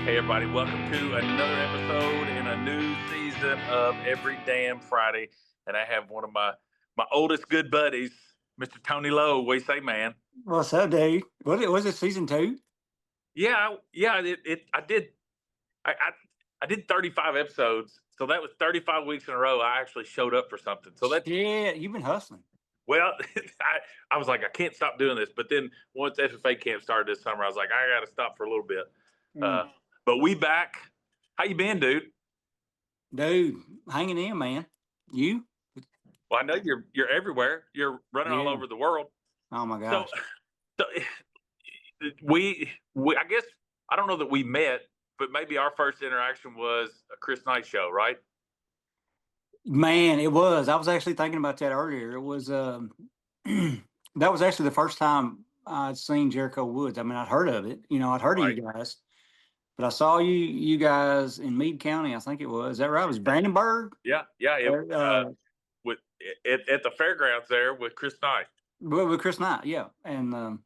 Hey everybody, welcome to another episode in a new season of Every Damn Friday. And I have one of my oldest good buddies, Mr. Tony Lowe. What do you say, man? What's up, Dave? Was it season 2? Yeah. I did 35 episodes, so that was 35 weeks in a row. I actually showed up for something. So that Yeah, you've been hustling. well, I was like, I can't stop doing this. But then once FFA camp started this summer, I was like, I got to stop for a little bit. Mm. But we back. How you been, dude? Dude, hanging in, man. You? Well, I know you're everywhere. You're running all Yeah. over the world. Oh my So, gosh. so we I guess I don't know that we met, but maybe our first interaction was a Chris Knight show, right? Man, it was. I was actually thinking about that earlier. It was that was actually the first time I'd seen Jericho Woods. I mean, I'd heard of it. I'd heard of Right. you guys. But I saw you guys in Meade County, I think it was. Is that right? It was Brandenburg? Yeah. With at the fairgrounds there with Chris Knight. With Chris Knight, yeah. And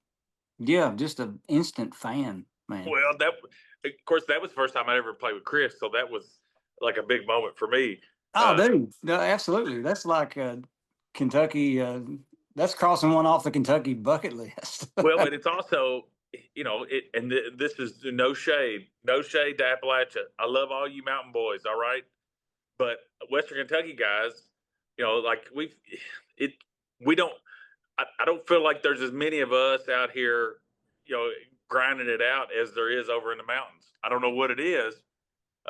yeah, just an instant fan, man. Well, of course that was the first time I ever played with Chris, so that was like a big moment for me. Oh, dude, no, absolutely. That's like Kentucky. That's crossing one off the Kentucky bucket list. Well, but it's also, this is no shade to Appalachia. I love all you mountain boys, all right? But Western Kentucky guys, like we don't, I don't feel like there's as many of us out here, grinding it out as there is over in the mountains. I don't know what it is.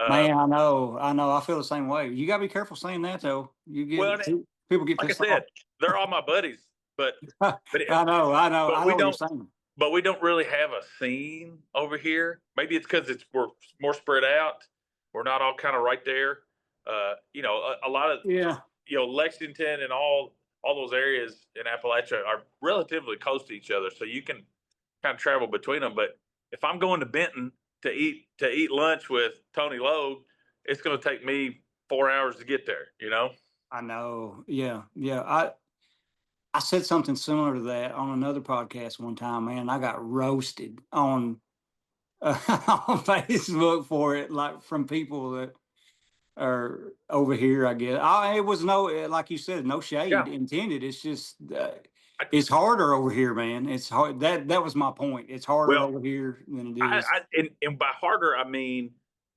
Man, I know. I feel the same way. You got to be careful saying that, though. People get like I pissed said, off. they're all my buddies, but I know. I know what you're saying. But we don't really have a scene over here. Maybe it's because we're more spread out. We're not all kind of right there. A lot of Lexington and all those areas in Appalachia are relatively close to each other, so you can kind of travel between them. But if I'm going to Benton to eat lunch with Tony Logue, it's going to take me 4 hours to get there. I know. Yeah. I said something similar to that on another podcast one time, man. I got roasted on on Facebook for it, like from people that are over here. I guess it was like you said, no shade intended. It's just it's harder over here, man. It's hard. That was my point. It's harder over here than it is. And by harder, I mean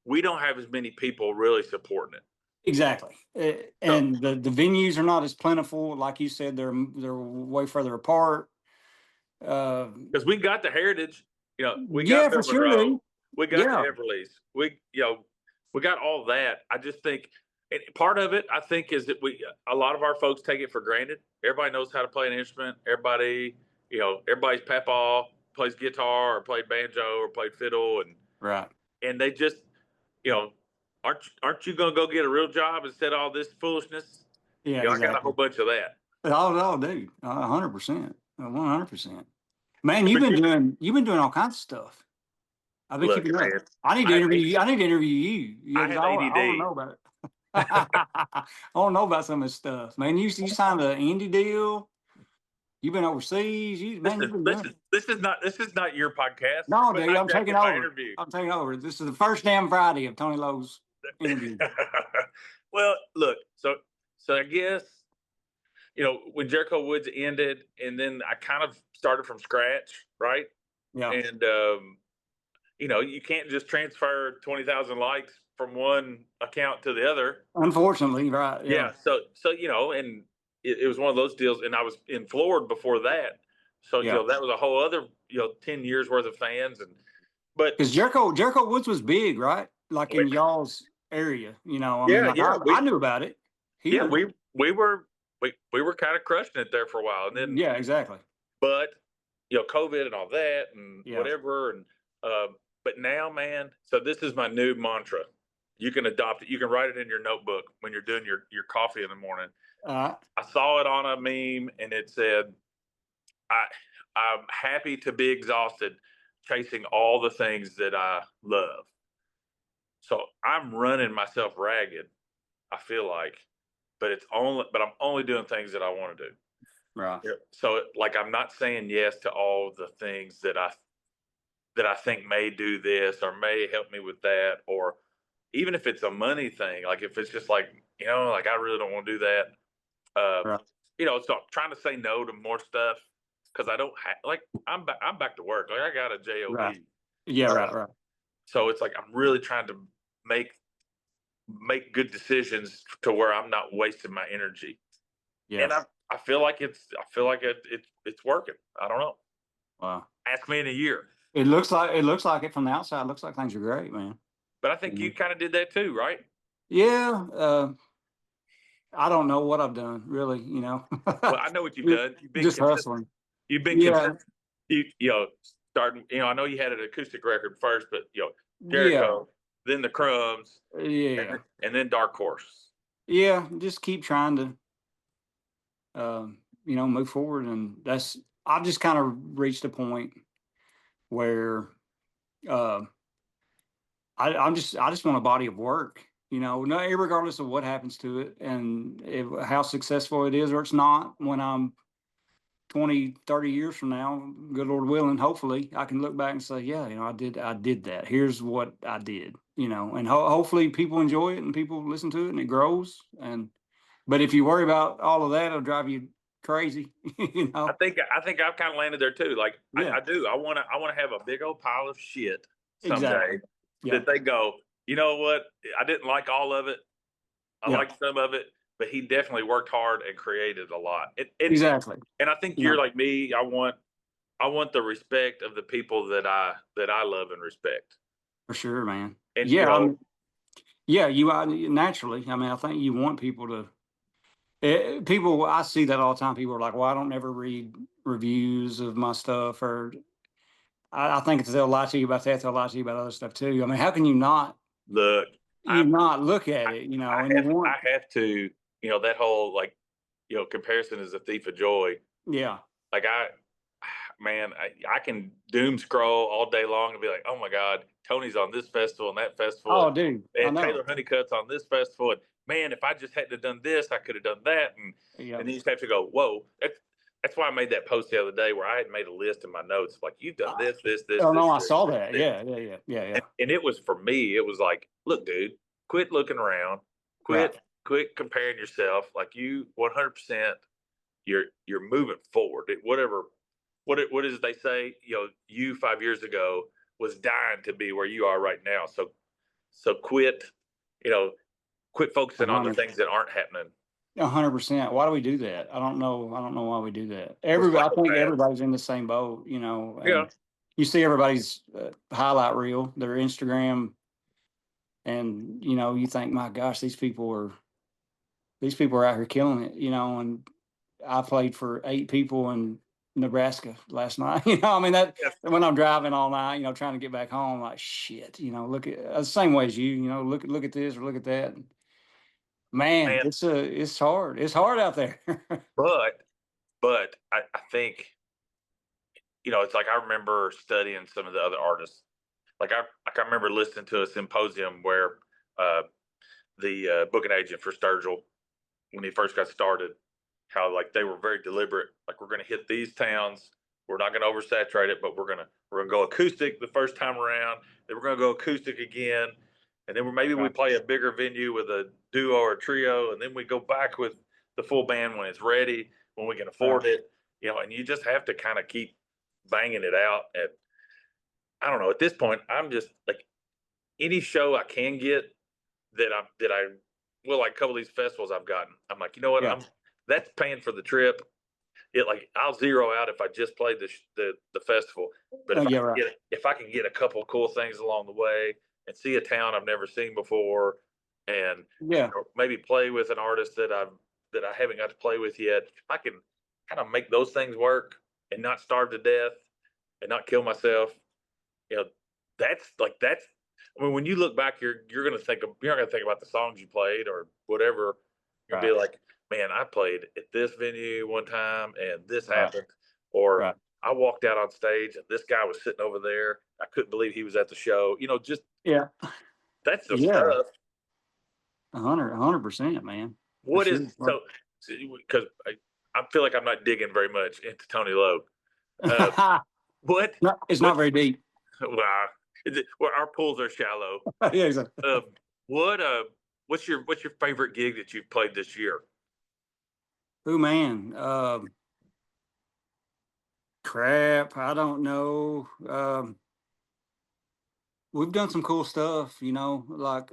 we don't have as many people really supporting it. Exactly, and the venues are not as plentiful. Like you said, they're way further apart. Because we got the heritage, we got for sure. Monroe, we got the Everleys, we got all that. I just think part of it, I think, is that a lot of our folks take it for granted. Everybody knows how to play an instrument. Everybody's papaw plays guitar or played banjo or played fiddle, and they just, aren't you going to go get a real job instead of all this foolishness? Yeah, exactly. I got a whole bunch of that. Oh, dude, 100%, 100%. Man, you've been doing all kinds of stuff. I've been keeping up. I need to interview you. I need to interview you. I have ADD. I want to know about it. I want to know about some of this stuff, man. You signed an indie deal. You've been overseas. This is not your podcast. No, dude, I'm taking over. I'm taking over. This is the first damn Friday of Tony Lowe's interview. Well, look, so I guess when Jericho Woods ended, and then I kind of started from scratch, right? Yeah. And you can't just transfer 20,000 likes from one account to the other. Unfortunately, right? Yeah. So and it was one of those deals, and I was in Florida before that, so that was a whole other 10 years worth of fans, but because Jericho Woods was big, right? Like in y'all's area, I knew about it. Yeah, we were kind of crushing it there for a while, and then exactly. But COVID and all that and whatever, and but now, man, so this is my new mantra. You can adopt it. You can write it in your notebook when you're doing your coffee in the morning. I saw it on a meme, and it said, I'm happy to be exhausted chasing all the things that I love. So I'm running myself ragged, I feel like, but I'm only doing things that I want to do. Right. So like, I'm not saying yes to all the things that I that I think may do this or may help me with that, or even if it's a money thing, like if it's just like, like I really don't want to do that. Right. So trying to say no to more stuff because I don't have like I'm back to work. Like I got a job. Right. Yeah. Right. Right. So it's like I'm really trying to make good decisions to where I'm not wasting my energy. Yeah. And I feel like it's working. I don't know. Wow. Ask me in a year. It looks like it from the outside. It looks like things are great, man. But I think you kind of did that too, right? Yeah. I don't know what I've done really, Well, I know what you've done. You've been just consistent. hustling. You've been Yeah. consistent. Starting. I know you had an acoustic record first, but Yeah. Jericho, then the Crumbs, Yeah. and then Dark Horse. Yeah. Just keep trying to, move forward, and I've just kind of reached a point where, uh, I just want a body of work, no, regardless of what happens to it and how successful it is or it's not. When I'm 20, 30 years from now, good Lord willing, hopefully I can look back and say, yeah, I did that. Here's what I did, and hopefully people enjoy it and people listen to it and it grows. But if you worry about all of that, it'll drive you crazy, I think I've kind of landed there too. Like Yeah, I do. I want to have a big old pile of shit exactly. someday Yeah, that they go. You know what? I didn't like all of it. I yeah, liked some of it, but he definitely worked hard and created a lot. exactly. And I think You you're know, like me. I want the respect of the people that I love and respect. for sure, man. And Yeah, yeah, naturally. I mean, I think you want people to. People, I see that all the time. People are like, "Well, I don't never read reviews of my stuff," or I think if they'll lie to you about that, they'll lie to you about other stuff too. I mean, how can you not look, you I'm not look at it, and you want, I have to, that whole like, comparison is a thief of joy. yeah, Like man, I can doom scroll all day long and be like, oh my God, Tony's on this festival and that festival, oh, dude, I and know, Taylor Honeycutt's on this festival. And man, if I just hadn't have done this, I could have done that. yeah, And then you just have to go, whoa. That's why I made that post the other day where I had made a list in my notes like you've done uh, this, this, this, oh this, no, I this, saw this, that, this. yeah, yeah, yeah, yeah, yeah, And it was for me. It was like, look, dude, quit looking around, right, quit comparing yourself. Like you, 100%. You're moving forward. What is it they say? You 5 years ago was dying to be where you are right now. So quit. Quit a focusing on the hundred. things that aren't happening. 100%. Why do we do that? I don't know. I don't know why we do that. We're I think psychopaths. everybody's in the same boat, Yeah. and you see everybody's highlight reel, their Instagram, and you think, my gosh, these people are out here killing it, and I played for 8 people in Nebraska last night. I mean that Yeah. when I'm driving all night, trying to get back home, like shit, look at the same way as you, look at this or look at that. Man, Man, it's hard. It's hard out there. but I think it's like I remember studying some of the other artists. Like I remember listening to a symposium where uh, the booking agent for Sturgill when he first got started, how like they were very deliberate. Like we're going to hit these towns. We're not going to oversaturate it, but we're gonna go acoustic the first time around. Then we're going to go acoustic again, and then maybe we Right. play a bigger venue with a duo or a trio, and then we go back with the full band when it's ready, when we can Right. afford it. And you just have to kind of keep banging it out. And I don't know. At this point, I'm just like any show I can get that I well, like a couple of these festivals I've gotten. I'm like, you know what? Yeah. That's paying for the trip. Like I'll zero out if I just played the festival. But Oh, if I yeah. can Right. get a couple of cool things along the way and see a town I've never seen before, and Yeah. maybe play with an artist that I haven't got to play with yet, if I can kind of make those things work and not starve to death and not kill myself, you know, that's. I mean, when you look back, you're not gonna think about the songs you played or whatever. You're gonna Right. be like, man, I played at this venue one time and this Right. happened, or Right. I walked out on stage and this guy was sitting over there. I couldn't believe he was at the show. Just Yeah. that's the Yeah. stuff. 100%, man. For What is sure. so? Because I feel like I'm not digging very much into Tony Logue. Uh, what No, it's not what very deep. Wow. Well, our pools are shallow. Yeah, exactly. What what's your favorite gig that you've played this year? Oh man, crap. I don't know. We've done some cool stuff, like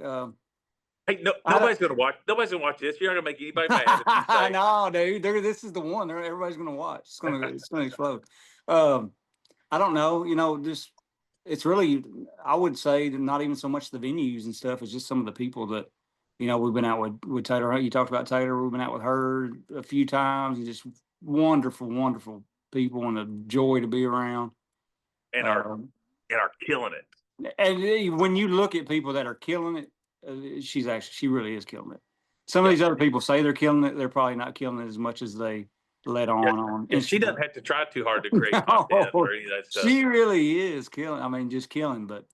Hey, no, I don't. Nobody's gonna watch this. You're not gonna make anybody mad if you say, No, dude. This is the one. Everybody's gonna watch. It's gonna explode. Um, I don't know. Just it's really. I would say that not even so much the venues and stuff. It's just some of the people that we've been out with Taylor. You talked about Taylor. We've been out with her a few times. And just wonderful, wonderful people and a joy to be around. and Um, are killing it. and when you look at people that are killing it, she really is killing it. Some of Yeah, these other people say they're killing it. They're probably not killing it as much as they let yeah, on yeah. She doesn't Instagram. have to try too hard to create content No, or any of that stuff. she really is killing. I mean, just killing. But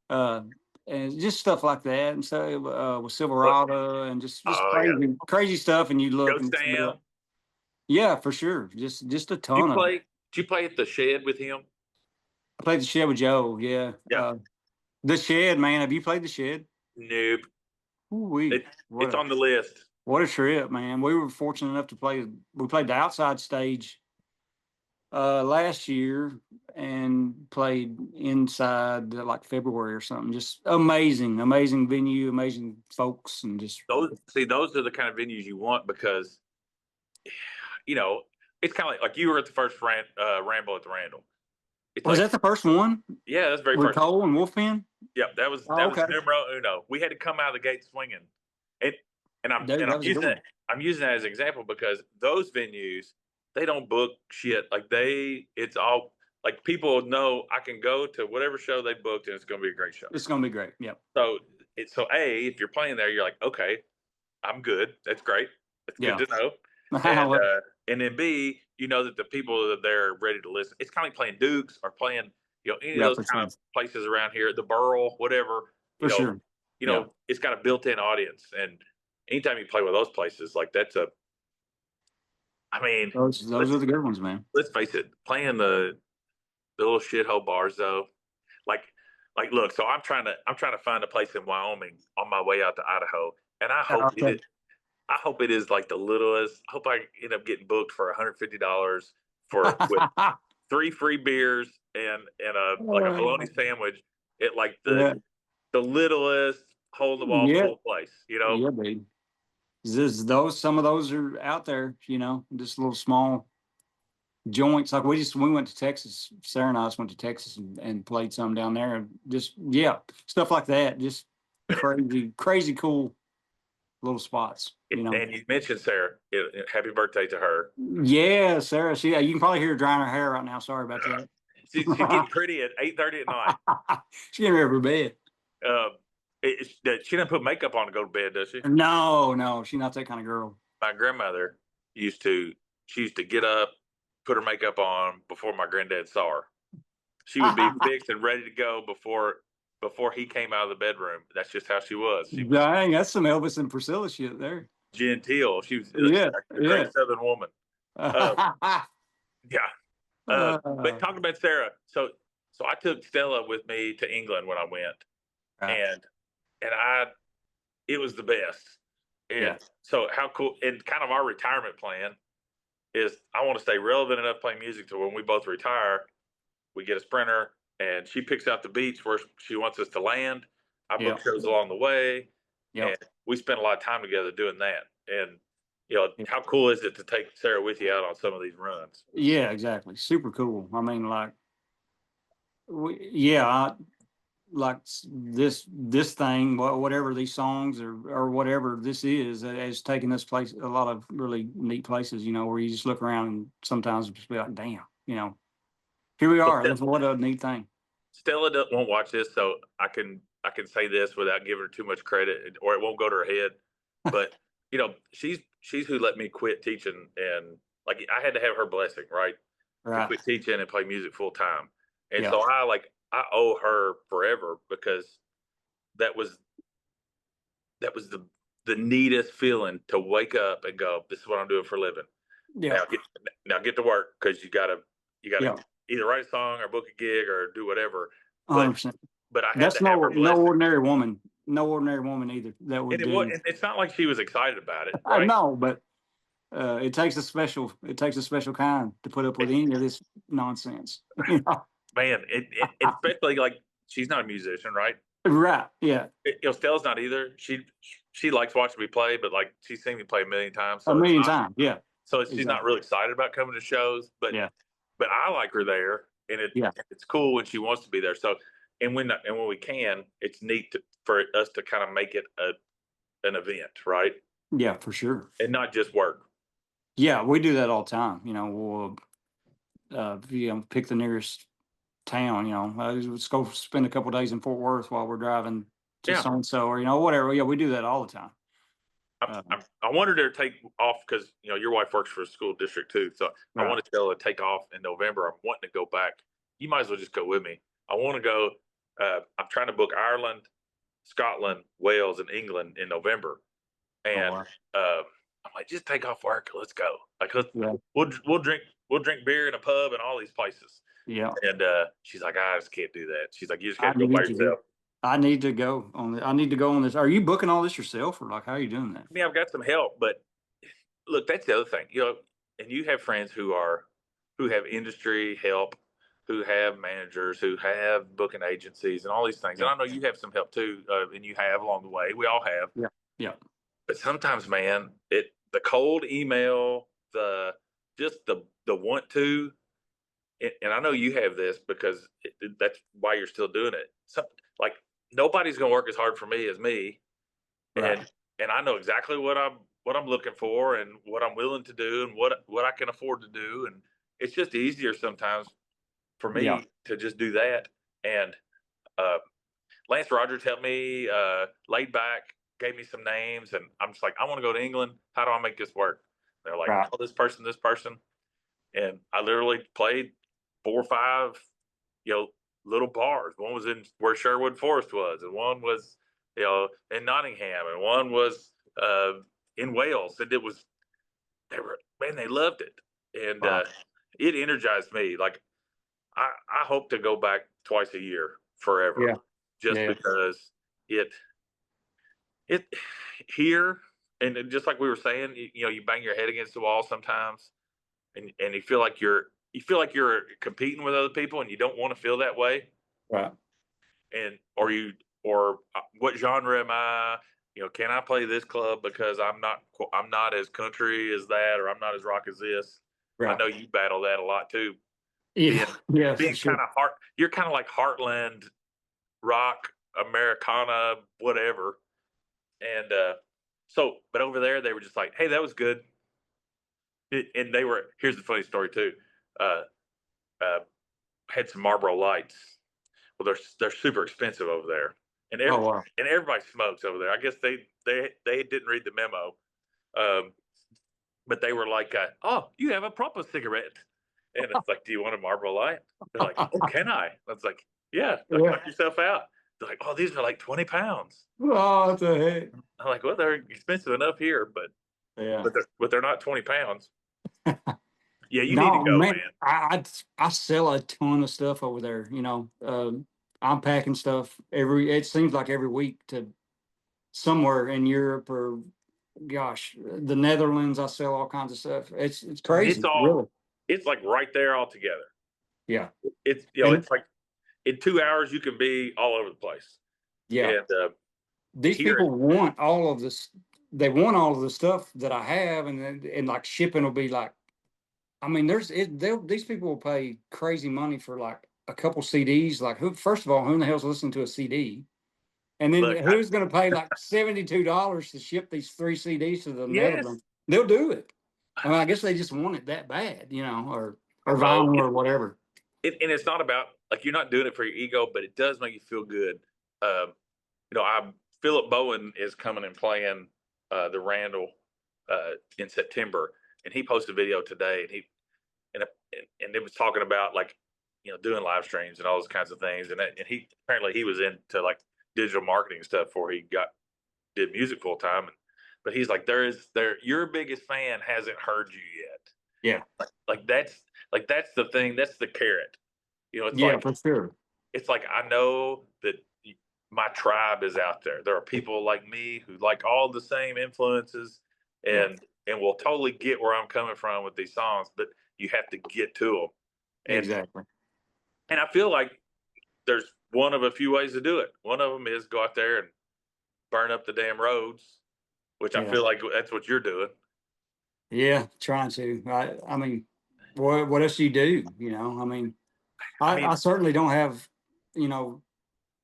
uh, and just stuff like that, and so with But Silverado, and just oh yeah, crazy, crazy stuff. And you look, Joe and it's Stam. yeah, for sure, just a Did you ton of it. play? Did you play at the Shed with him? I played the Shed with Joe. Yeah, Yeah. the Shed, man. Have you played the Shed? Nope. Ooh-wee. It's on the list. What a trip, man. We were fortunate enough to play. We played the outside stage last year and played inside like February or something. Just amazing, amazing venue, amazing folks, and just Those are the kind of venues you want because you know it's kind of like you were at the first Ramble at the Randall. It's was like that the first one yeah, that's the very with first. Cole and Wolfman? Yep, Oh, that was okay. numero uno. We had to come out of the gate swinging, and Dude, that I'm was a good using it. one. I'm using that as an example because those venues they don't book shit like it's all like people know I can go to whatever show they booked and it's going to be a great show. It's gonna be great. Yep. So so a if you're playing there, you're like okay, I'm good. That's great. That's good Yeah. to know. Well, And then B, you know that the people that they're ready to listen. It's kind of like playing Dukes or playing, any of yeah, those for kind sure. of places around here, the Burl, whatever. You For know, sure. Yeah. it's got a built-in audience, and anytime you play with those places, like that's a. I mean, Those let's are the good ones, man. let's face it, playing the little shithole bars though, like look. So I'm trying to find a place in Wyoming on my way out to Idaho, and Okay. I hope it is like the littlest. I hope I end up getting booked for $150 for with three free beers and a like a bologna sandwich at like Yeah. the littlest hole in the wall Yeah. pool place. Yeah, baby. Some of those are out there, just little small joints. Like we went to Texas. Sarah and I just went to Texas and played some down there, and just yeah, stuff like that. Just crazy, crazy cool little spots. And you mentioned Sarah. Happy birthday to her. Yeah, Sarah. You can probably hear her drying her hair right now. Sorry about that. She's getting pretty at 8:30 at night. She getting ready for bed. She doesn't put makeup on to go to bed, does she? No, no, she's not that kind of girl. My grandmother used to. She used to get up, put her makeup on before my granddad saw her. She would be fixed and ready to go before he came out of the bedroom. That's just how she was. She was Dang, that's some Elvis and Priscilla shit there. genteel. She was Yeah, a great Southern woman. Uh, yeah. But talking about Sarah, so I took Stella with me to England when I went, Right. and it was the best. And Yeah. so how cool! And kind of our retirement plan is I want to stay relevant enough playing music to when we both retire, we get a Sprinter, and she picks out the beach where she wants us to land. I Yeah. book shows along the way, Yeah. and we spend a lot of time together doing that. And Yeah. how cool is it to take Sarah with you out on some of these runs? Yeah, exactly. Super cool. I mean, like, yeah, like this thing, whatever these songs or whatever this is, has taken us place a lot of really neat places. Where you just look around and sometimes just be like, damn, here we are. What a neat thing. Stella won't watch this, so I can say this without giving her too much credit, or it won't go to her head. But she's who let me quit teaching, and like I had to have her blessing, right, to Right. quit teaching and play music full time. And Yeah. so I owe her forever because that was the neatest feeling to wake up and go, this is what I'm doing for a living. Yeah. Now get to work because you gotta Yeah. either write a song or book a gig or do whatever. 100%. But I had That's to have her no blessing. ordinary woman. No ordinary woman either that would And do. it's not like she was excited about it, I right? know, but it takes a special kind to put up with any of this nonsense. You know? Man, especially like she's not a musician, right? Right. Yeah. Stella's not either. She likes watching me play, but like she's seen me play a million times, A so million times. Yeah. she's not Exactly. really excited about coming to shows. But Yeah. I like her there, and Yeah. it's cool when she wants to be there. So when we can, it's neat for us to kind of make it an event, right? Yeah, for sure. And not just work. Yeah, we do that all the time. You know, we'll pick the nearest town. You know, let's go spend a couple days in Fort Worth while we're driving to Yeah. so and so, or whatever. Yeah, we do that all the time. I wanted her to take off because your wife works for a school district too. So I Right. wanted to tell her to take off in November. I'm wanting to go back. You might as well just go with me. I want to go. I'm trying to book Ireland, Scotland, Wales, and England in November. And I'm like, just take off work. Let's go. Like, we'll drink beer in a pub and all these places. Yeah. And she's like, I just can't do that. She's like, you just I got to go by yourself. I need to go on this. Are you booking all this yourself, or like how are you doing that? I mean, I've got some help, but look, that's the other thing, and you have friends who have industry help, who have managers, who have booking agencies, and all these things. Yeah. And I know you have some help too, and you have along the way. We all have. Yeah. Yeah. But sometimes, man, the cold email, just the want to, and I know you have this because that's why you're still doing it. Like nobody's going to work as hard for me as me, Right. and I know exactly what I'm looking for and what I'm willing to do and what I can afford to do, and it's just easier sometimes for me to just do that. And uh, Lance Rogers helped me, laid back, gave me some names, and I'm just like, I want to go to England. How do I make this work? They're like, Right. oh, this person, and I literally played 4 or 5, little bars. One was in where Sherwood Forest was, and one was, in Nottingham, and one was in Wales. And they loved it, and Wow. it energized me. Like I hope to go back twice a year forever, Yeah. just Yeah. because it here, and just like we were saying, you bang your head against the wall sometimes, and you feel like you're competing with other people, and you don't want to feel that way. Right. And or what genre am I? Can I play this club because I'm not as country as that, or I'm not as rock as this. I Right. know you battle that a lot too. Yeah. Yeah. Being For sure. kind of you're kind of like heartland rock, Americana, whatever. And but over there they were just like, hey, that was good. And here's the funny story too. Uh, had some Marlboro Lights. Well, they're super expensive over there, and and everybody smokes over there. I guess they didn't read the memo, but they were like, "Oh, you have a proper cigarette," and it's like, "Do you want a Marlboro Light?" They're like, "Oh, can I?" I was like, "Yeah, knock yourself out." They're like, "Oh, these are like 20 pounds." Oh, what the heck? I'm like, "Well, they're expensive enough here, but they're not 20 pounds." Yeah, you need to No, go, man. man. I sell a ton of stuff over there. I'm packing stuff it seems like every week to somewhere in Europe or gosh, the Netherlands. I sell all kinds of stuff. It's crazy, really. It's like right there all together. Yeah. It's it's like in 2 hours you can be all over the place. Yeah. And These people want all of this. They want all of the stuff that I have, and like shipping will be like, I mean, these people will pay crazy money for like a couple CDs. Like, first of all, who in the hell's listening to a CD? And then who's going to pay like $72 to ship these 3 CDs to the Netherlands? They'll do it. I mean, I guess they just want it that bad, or vinyl or whatever. And it's not about like you're not doing it for your ego, but it does make you feel good. Philip Bowen is coming and playing the Randall in September, and he posted a video today, and it was talking about like doing live streams and all those kinds of things, and he apparently he was into like digital marketing stuff before he did music full time, but he's like your biggest fan hasn't heard you yet. Yeah, like that's the thing, that's the carrot. It's yeah, like for sure. it's like I know that my tribe is out there. There are people like me who like all the same influences Yeah, and will totally get where I'm coming from with these songs, but you have to get to them. exactly. And I feel like there's one of a few ways to do it. One of them is go out there and burn up the damn roads, which I Yeah. feel like that's what you're doing. Yeah, trying to. I mean, what else do you do? You know, I mean, I I mean, certainly don't have, you know,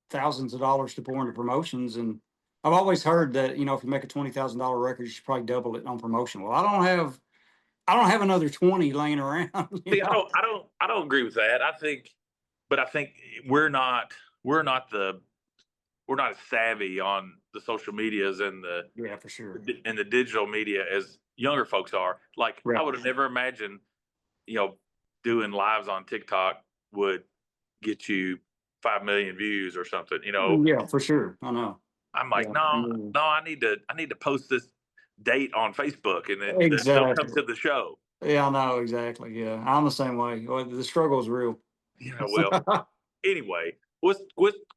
thousands of dollars to pour into promotions, and I've always heard that, you know, if you make a $20,000 record, you should probably double it on promotion. Well, I don't have another 20 laying around. You see, know? I don't agree with that. I think we're not, we're not the, we're not as savvy on the social medias Yeah, for sure. and the digital media as younger folks are. Like I Right. would have never imagined, you know, doing lives on TikTok would get you 5 million views or something. You know, Yeah, for sure. I know. I'm Yeah. like, no, I need to post this date on Facebook, and then they'll come Exactly. to the show. Yeah, I know exactly. Yeah, I'm the same way. Well, the struggle is real. You know, well, anyway, let's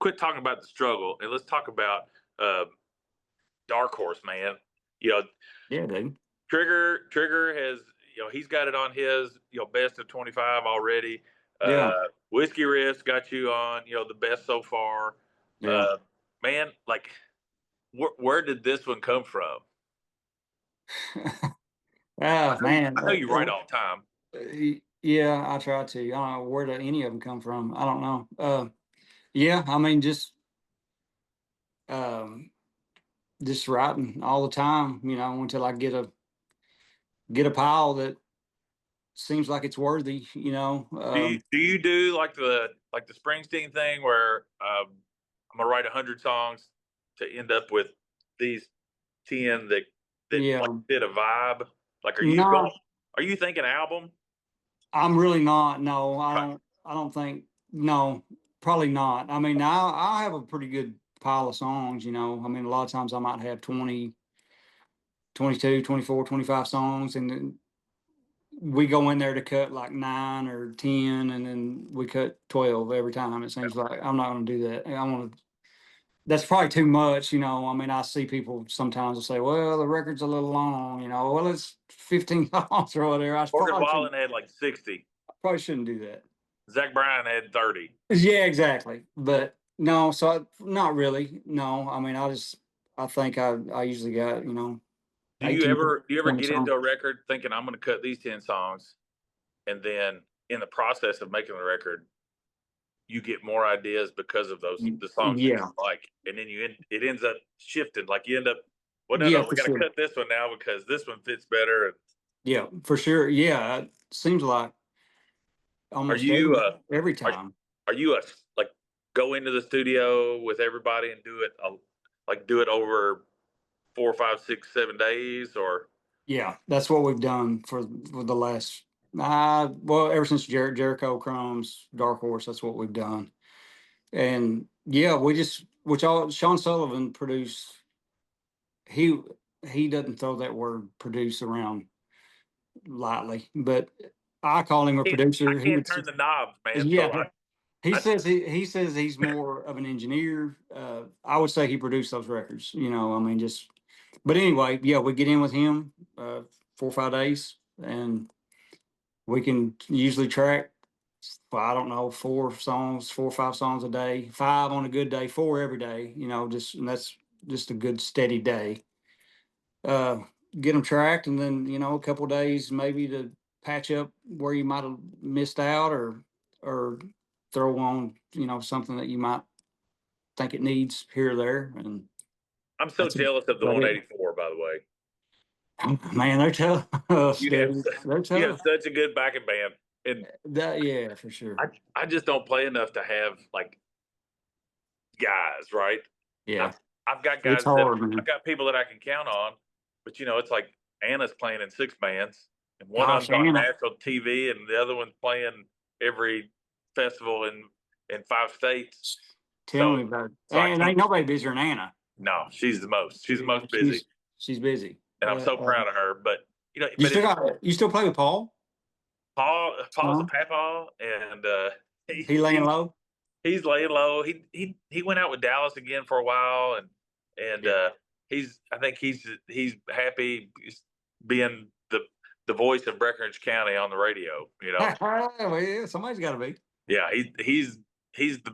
quit talking about the struggle and let's talk about uh, Dark Horse, man. You know, Yeah, dude. Trigger has, you know, he's got it on his, you know, best of 25 already. Yeah, Whiskey Riff's got you on, you know, the best so far. yeah. Uh, man, like, where did this one come from? Ah, man. I know you write all the time. Yeah, I try to. I don't know where did any of them come from. I don't know. Yeah, I mean, um, just writing all the time. You know, until I get a pile that seems like it's worthy. You know. Do you do like the Springsteen thing where I'm gonna write 100 songs to end up with these 10 that Yeah. like fit a vibe? Like, No, are you thinking album? I'm really not. No, I Okay. don't. I don't think. No, probably not. I mean, I have a pretty good pile of songs. You know, I mean, a lot of times I might have 20, 22, 24, 25 songs, and then we go in there to cut like 9 or 10, and then we cut 12 every time. It seems like I'm not going to do that. I want to. That's probably too much. You know, I mean, I see people sometimes will say, "Well, the record's a little long." You know, well, it's 15 songs or whatever. Morgan Wallen had like 60. Probably shouldn't do that. Zach Bryan had 30. Yeah, exactly. But no, so not really. No, I mean, I think I usually got, 18, Do you ever 20 get songs. into a record thinking I'm going to cut these 10 songs, and then in the process of making the record, you get more ideas because of the songs that you Yeah, like, and then it ends up shifting. Like you end up, well, yeah, no, we for got to sure. cut this one now because this one fits better. And Yeah, for sure. Yeah, it seems like are almost you every are time. are you like go into the studio with everybody and do it like do it over 4, 5, 6, 7 days, or Yeah, that's what we've done for the last well, ever since Jericho Crumbs, Dark Horse, that's what we've done. And yeah, we just which all Sean Sullivan produced. He he doesn't throw that word produce around lightly, but I call him a I producer. He can't would, turn the knobs, man. So yeah. I He says he's more of an engineer. I would say he produced those records. You know, I mean, just. But anyway, yeah, we get in with him 4 or 5 days, and we can usually track. Well, I don't know, 4 or 5 songs a day, 5 on a good day, 4 every day. You know, just and that's just a good steady day. uh, get them tracked, and then a couple days maybe to patch up where you might have missed out, or throw on something that you might think it needs here or there, and I'm so that's jealous of the about it. 184. By the way, Man, they're tough, dude. They're you have tough. such a good backing band, and Yeah, for sure. I just don't play enough to have like guys, right? Yeah, I've I've got it's guys that hard, I've man. got people that I can count on, but it's like Anna's playing in 6 bands, and one of Gosh, them's on Anna, national TV, and the other one's playing every festival in 5 states. tell So me about it. so I And can't. ain't nobody busier than Anna. No, she's the most. She's the Yeah, most busy, she's busy. and I'm so proud of her. But You still play with Paul's a Paul? papa, and He laying low? he's laying low. He went out with Dallas again for a while, and I think he's happy being the voice of Breckinridge County on the radio. You know, Well, yeah, somebody's got to be. yeah, he's the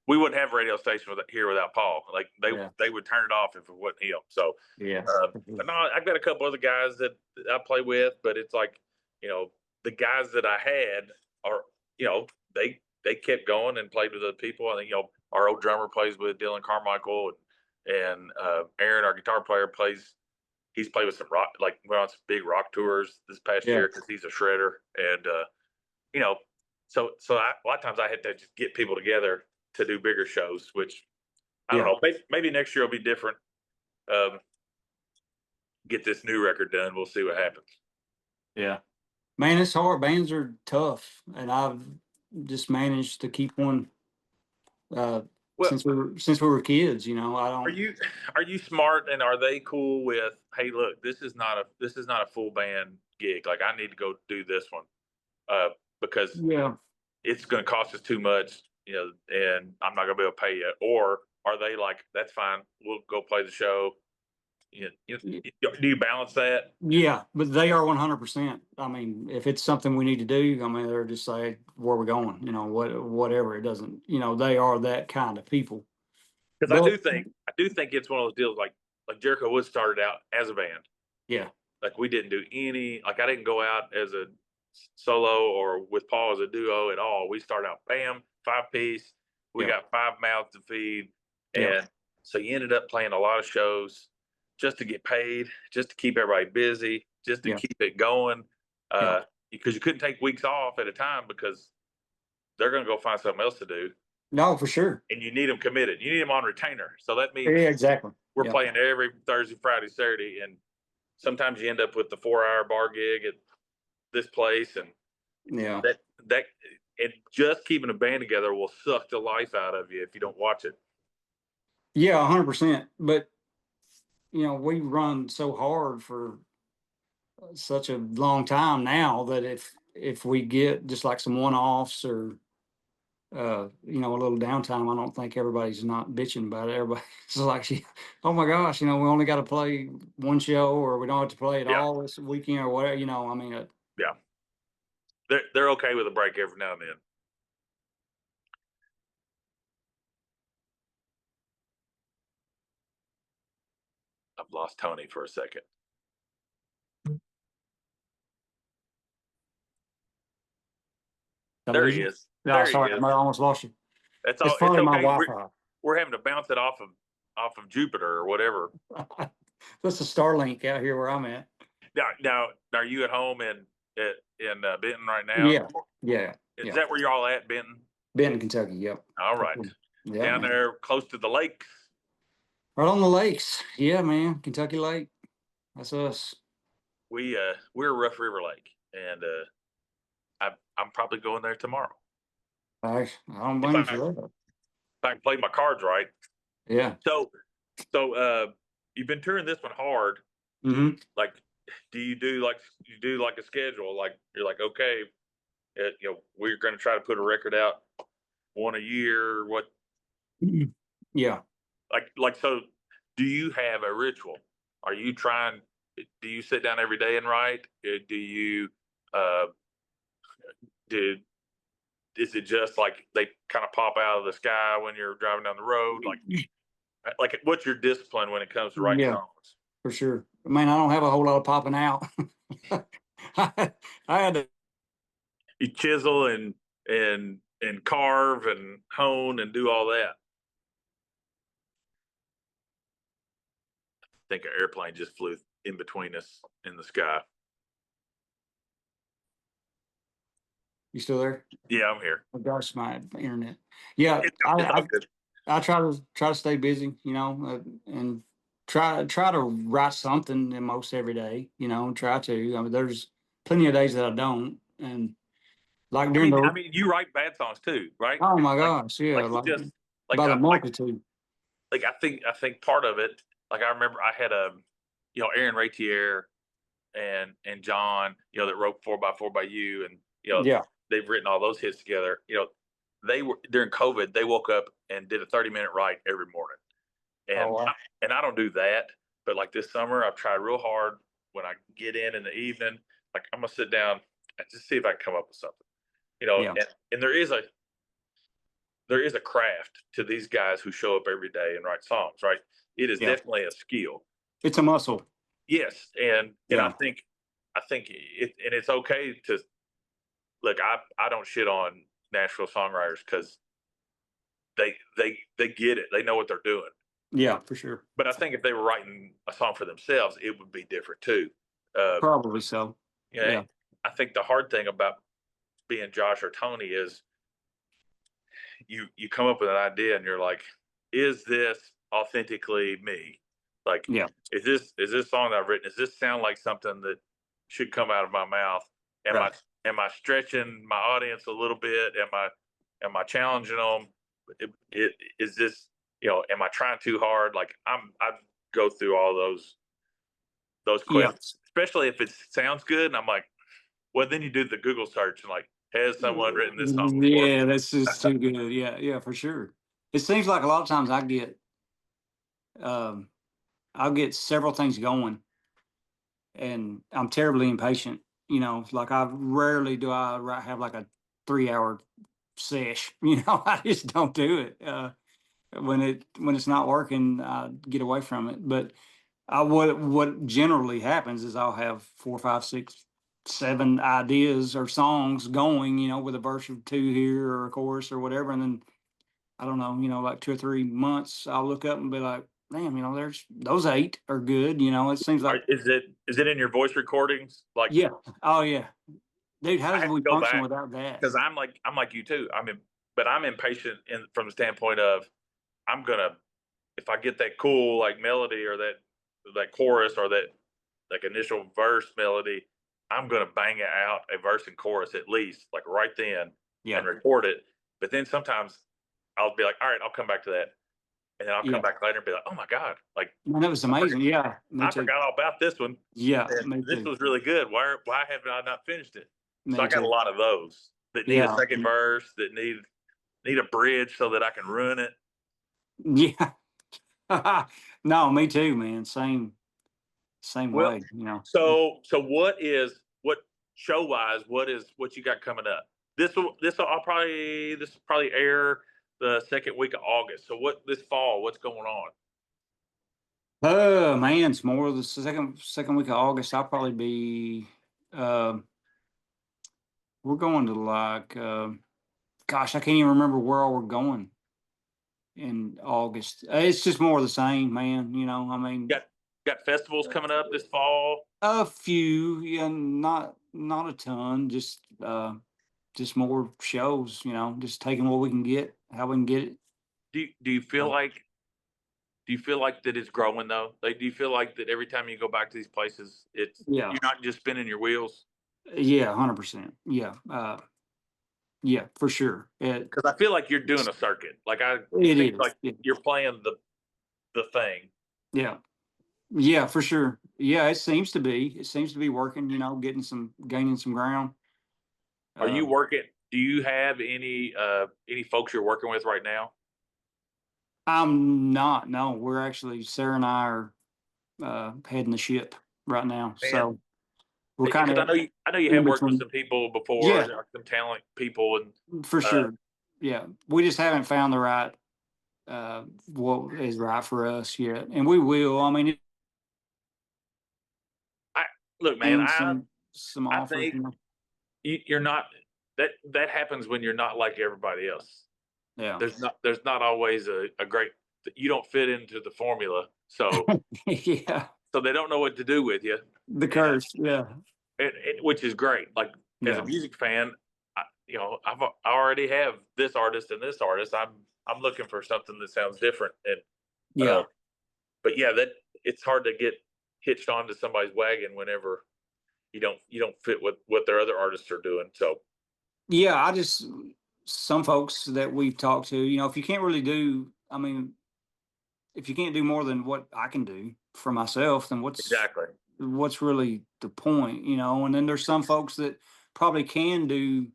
we wouldn't have a radio station here without Paul. Like they would turn it off if it wasn't him. So Yeah. but no, I've got a couple other guys that I play with, but it's like, you know, the guys that I had are, you know, they kept going and played with other people. I think, you know, our old drummer plays with Dylan Carmichael, and Aaron, our guitar player, he's played with some rock, like went on some big rock tours this past year because he's a shredder. And you know, so a lot of times I had to just get people together to do bigger shows, which I don't know. Maybe next year will be different. Get this new record done. We'll see what happens. Yeah, man, it's hard. Bands are tough, and I've just managed to keep one since we were kids. You know, I don't. Are you smart, and are they cool with? Hey, look, this is not a full band gig. Like I need to go do this one because it's going to cost us too much. You know, and I'm not going to be able to pay you. Or are they like, that's fine, we'll go play the show? Do you balance that? Yeah, but they are 100%. I mean, if it's something we need to do, I mean, they're just like, where are we going? You know, whatever. It doesn't. You know, they are that kind of people. Because I do think it's one of those deals like Jericho Woods started out as a band. Yeah. Like we didn't do any. Like I didn't go out as a solo or with Paul as a duo at all. We started out, bam, 5-piece. We got 5 mouths to feed, and so you ended up playing a lot of shows just to get paid, just to keep everybody busy, just to keep it going. Because you couldn't take weeks off at a time because they're going to go find something else to do. No, for sure. And you need them committed. You need them on retainer. So that means exactly. We're playing every Thursday, Friday, Saturday, and sometimes you end up with the 4-hour bar gig at this place, and that and just keeping a band together will suck the life out of you if you don't watch it. Yeah, 100%. But you know, we run so hard for such a long time now that if we get just like some one-offs or you know, a little downtime, I don't think everybody's not bitching about it. Everybody's like, oh my gosh, you know, we only got to play one show, or we don't have to play it all this weekend or whatever. You know, I mean, they're okay with a break every now and then. I've lost Tony for a second. There he is. No, sorry, I almost lost you. It's probably my Wi-Fi. We're having to bounce it off of Jupiter or whatever. That's a Starlink out here where I'm at. Now, are you at home in Benton right now? Yeah. Is that where you're all at, Benton? Benton, Kentucky. Yep. All right. Down there, close to the lakes. Right on the lakes. Yeah, man. Kentucky Lake. That's us. We're Rough River Lake, and I'm probably going there tomorrow. I don't blame you for that. If I can play my cards right. Yeah. So you've been touring this one hard. Mm-hmm. Like, do you do like a schedule? Like you're like, okay, you know, we're going to try to put a record out one a year. What? Yeah. Like so. Do you have a ritual? Are you trying? Do you sit down every day and write? Do you is it just like they kind of pop out of the sky when you're driving down the road? Like what's your discipline when it comes to writing songs? For sure. I mean, I don't have a whole lot of popping out. I had to. You chisel and carve and hone and do all that. I think an airplane just flew in between us in the sky. You still there? Yeah, I'm here. Oh gosh, my internet. Yeah, I try to stay busy, you know, and try to write something in most every day, you know, try to. I mean, there's plenty of days that I don't, and like during I mean, you write bad songs too, right? Oh my gosh, yeah, like by the multitude. Like I think part of it, like I remember I had you know, Aaron Ratier and John, you know, that wrote 4x4 by You, and you know, they've written all those hits together. You know, they were during COVID. They woke up and did a 30-minute write every morning, Oh, and wow. I don't do that. But like this summer, I've tried real hard. When I get in the evening, like I'm gonna sit down and just see if I can come up with something. Yeah. And there is a craft to these guys who show up every day and write songs, right? It is Yeah. definitely a skill. It's a muscle. Yes, and Yeah. I think it's okay to look. I don't shit on Nashville songwriters because they get it. They know what they're doing. Yeah, for sure. But I think if they were writing a song for themselves, it would be different too. Uh, Probably so. you know, Yeah. I think the hard thing about being Josh or Tony is you come up with an idea and you're like, is this authentically me? Like, Yeah. is this song that I've written? Does this sound like something that should come out of my mouth? Am I Right. am I stretching my audience a little bit? Am I challenging them? Is this am I trying too hard? Like I go through all those Yeah. questions, especially if it sounds good. And I'm like, well, then you do the Google search and like, has someone written this song before? Yeah, that's just too good. Yeah, yeah, for sure. It seems like a lot of times um I'll get several things going and I'm terribly impatient. Like I rarely do have like a 3 hour sesh. I just don't do it. When it's not working, I get away from it. But what generally happens is I'll have 4, 5, 6, 7 ideas or songs going, with a verse or two here or a chorus or whatever, and then I don't know, like 2 or 3 months, I'll look up and be like, damn, there's those 8 are good. It seems like, Is it in your voice recordings? Like yeah, oh yeah, dude, how I does have we to go function back without that? because I'm like you too. But I'm impatient from the standpoint of I'm gonna if I get that cool like melody or that chorus or that like initial verse melody, I'm gonna bang it out a verse and chorus at least like right then Yeah, and record it. But then sometimes I'll be like, all right, I'll come back to that, and then I'll come yeah, back later and be like, oh my god, like man, that was amazing. Yeah, me I too. forgot all about this one. Yeah, And me this too. was really good. Why haven't I not finished it? So Me I got a too. lot of those that need a Yeah, second verse, that need a bridge so that I can ruin it. yeah. No, me too, man. Same Well, way. so what show wise? What you got coming up? This will probably air the second week of August. So what this fall? What's going on? Oh man, it's more of the second week of August. I'll probably be. Uh, we're going to like. Gosh, I can't even remember where all we're going in August. It's just more of the same, man. I mean, Got festivals coming up this fall. a few, yeah, not a ton. Just more shows. Just taking what we can get, how we can get it. Do you feel So, like that it's growing though? Like, do you feel like that every time you go back to these places, yeah, you're not just spinning your wheels? yeah, 100%. Yeah, yeah, for sure. Because I feel like you're doing a circuit. Like it It seems is. like you're playing the thing. Yeah. Yeah, for sure. Yeah, it seems to be. It seems to be working, gaining some ground. Are Uh, you working? Do you have any folks you're working with right now? I'm not, no, we're actually, Sarah and I are heading the ship right now. Man, So we're kind because of I know you in have worked with between. some people before, Yeah, like some talent people, and for uh, sure. Yeah. We just haven't found the right, what is right for us yet. And we will. I mean, I look, man. it's some I offers, think you're not that happens when you're not like everybody else. Yeah. There's not always a great you don't fit into the formula, Yeah. so they don't know what to do with you, The and curse. Yeah. which is great. Like as a Yeah. music fan, I already have this artist and this artist. I'm looking for something that sounds different, and uh, Yeah. but yeah, that it's hard to get hitched onto somebody's wagon whenever you don't fit with what their other artists are doing. So Yeah, some folks that we've talked to, if you can't really do, I mean, if you can't do more than what I can do for myself, then exactly, what's really the point? And then there's some folks that probably can do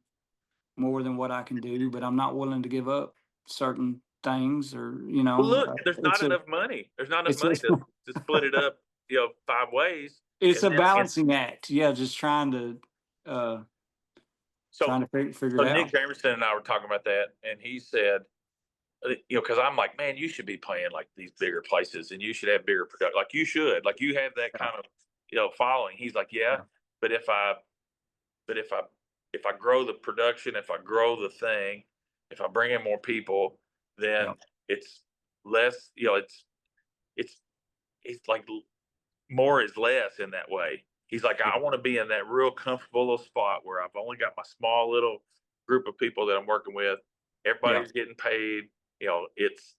more than what I can do, but I'm not willing to give up certain things, or Well, look, there's not it's a enough money. There's not enough it's money a to split it up, 5 ways. it's And a then, and balancing act. Yeah, just uh so, figure so it Nick out. Jamerson and I were talking about that, and he said, because I'm like, man, you should be playing like these bigger places, and you should have bigger production. Like you should, like you have that Yeah, kind of, following. He's like, yeah, yeah, but but if I grow the production, if I grow the thing, if I bring in more people, yeah, then it's less. It's it's like more is less in that way. He's like, yeah, I want to be in that real comfortable little spot where I've only got my small little group of people that I'm working with. yeah, Everybody's getting paid. It's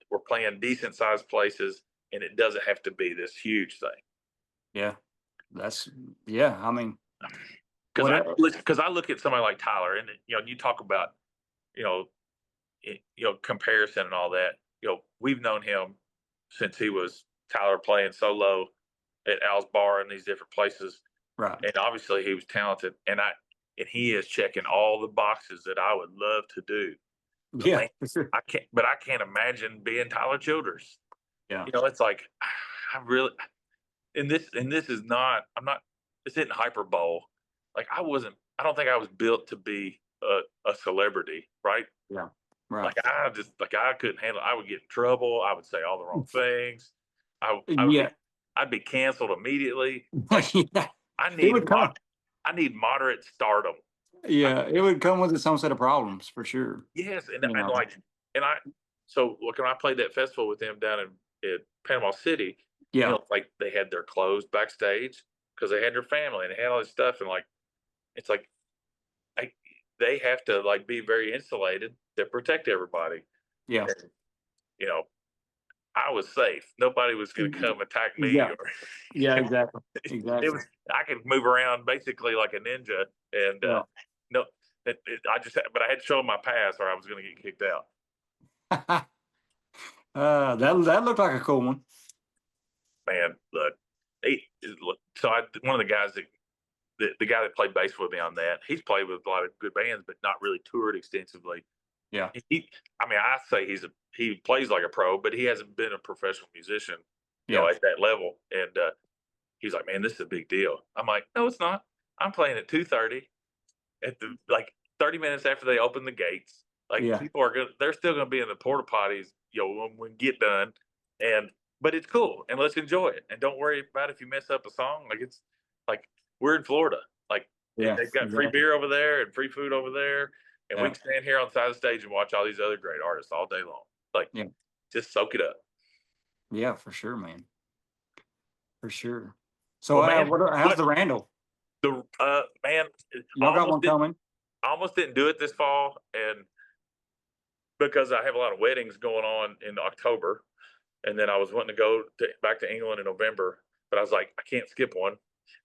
we're playing decent sized places, and it doesn't have to be this huge thing. yeah. That's yeah. I mean, Because I whatever. because I look at somebody like Tyler, and you talk about you know comparison and all that. We've known him since he was Tyler playing solo at Al's Bar and these different places, Right. and obviously he was talented, and he is checking all the boxes that I would love to do. But Yeah, man, for sure. I can't imagine being Tyler Childers. Yeah, It's like I really, and this is not. I'm not. This isn't hyperbole. Like I don't think I was built to be a celebrity, right? yeah, right. Like I couldn't handle. I would get in trouble. I would say all the wrong things. I would Yeah, I'd be canceled immediately. Like yeah. I It need would come. I need moderate stardom. I, Yeah, it would come with its own set of problems for sure. yes, and You know. and I so look, when I played that festival with them down in Panama City, Yeah, like they had their clothes backstage because they had their family and they had all this stuff, and like it's like I, they have to like be very insulated to protect everybody. yeah, And, you know, I was safe. Nobody was going to come attack me, yeah, or yeah. Exactly, it exactly. was. I could move around basically like a ninja, and Yeah. no, I just but I had to show them my pass, or I was going to get kicked out. That looked like a cool one. Man, look, so one of the guys that the guy that played bass with me on that, he's played with a lot of good bands, but not really toured extensively. Yeah, I mean, I say he plays like a pro, but he hasn't been a professional musician, yeah, at that level. And he's like, "Man, this is a big deal." I'm like, "No, it's not. I'm playing at 2:30 at the 30 minutes after they open the gates. Like yeah. people are they're still gonna be in the porta potties, when we get done, and but it's cool, and let's enjoy it, and don't worry about if you mess up a song. Like it's like we're in Florida, like Yeah, they've got free exactly. beer over there and free food over there, and we Yeah, can stand here on the side of the stage and watch all these other great artists all day long. Like yeah, just soak it up." yeah, for sure, man, for sure. So, Well, man, how's what the Randall? the man, I Y'all got one coming? almost didn't do it this fall, and because I have a lot of weddings going on in October, and then I was wanting to go back to England in November, but I was like, I can't skip one.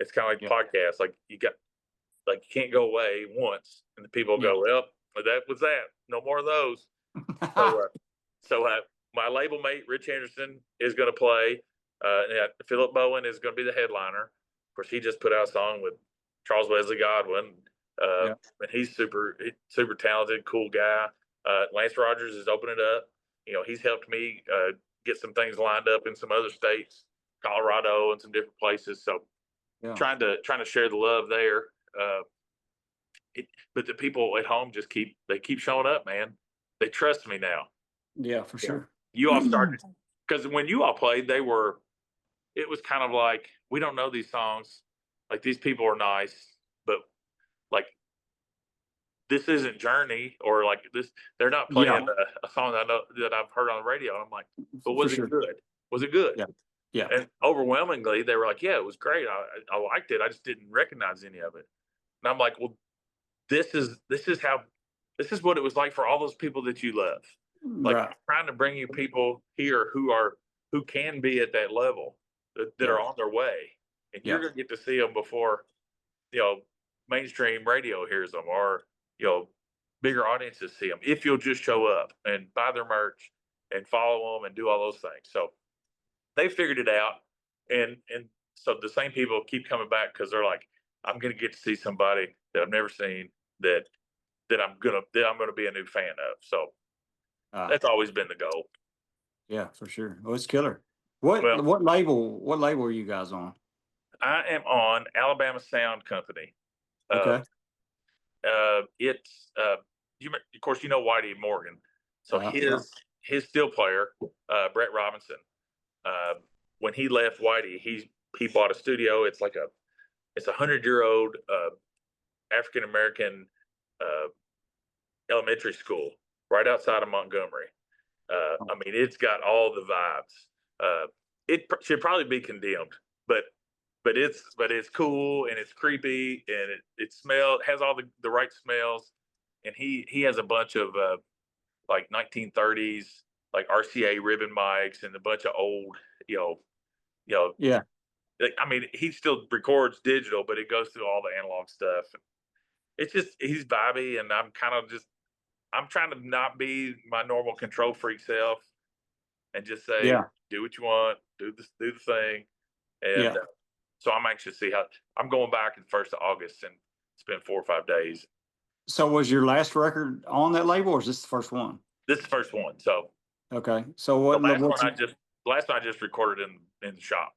It's kind of like Yeah, podcasts. Like you can't go away once, and the people yeah, go, well, that was that. No more of those. So, my label mate Rich Anderson is going to play. Philip Bowen is going to be the headliner. Of course, he just put out a song with Charles Wesley Godwin, yeah, and he's super talented, cool guy. Lance Rogers is opening it up. He's helped me get some things lined up in some other states, Colorado, and some different places. So yeah, trying to share the love there. Uh, but the people at home just keep showing up, man. They trust me now. yeah, for Yeah. sure. You all started because when you all played, it was kind of like, we don't know these songs. Like these people are nice, but like this isn't Journey, or like this. They're not Yeah, playing a song that I know that I've heard on the radio. And I'm like, but for was it sure. good? Was it good? Yeah, yeah, And overwhelmingly, they were like, yeah, it was great. I liked it. I just didn't recognize any of it. And I'm like, well, this is what it was like for all those people that you love. Like right. I'm trying to bring you people here who can be at that level, that Yeah, are on their way, and you're yeah, gonna get to see them before you know mainstream radio hears them, or you know bigger audiences see them, if you'll just show up and buy their merch and follow them and do all those things. So they figured it out, and so the same people keep coming back because they're like, I'm gonna get to see somebody that I've never seen, that that I'm gonna be a new fan of. So that's always been the goal. Yeah, for sure. Oh, it's killer. Well, What label are you guys on? I am on Alabama Sound Company. Okay. It's of course, Whitey Morgan. So Yeah. his steel player, Brett Robinson, uh, when he left Whitey, he bought a studio. It's like it's 100-year-old African American uh, elementary school right outside of Montgomery. I mean, it's got all the vibes. It should probably be condemned, but it's cool and it's creepy and it has all the right smells. And he has a bunch of like 1930s like RCA ribbon mics and a bunch of old, you know, you know. Yeah. I mean, he still records digital, but it goes through all the analog stuff. It's just he's vibey, and I'm trying to not be my normal control freak self and just say, Yeah. do what you want, do the thing. And Yeah. so I'm anxious to see how I'm going back in the 1st of August and spend 4 or 5 days. So was your last record on that label, or is this the first one? This is the first one. So Okay. So the last one I just recorded in the shop.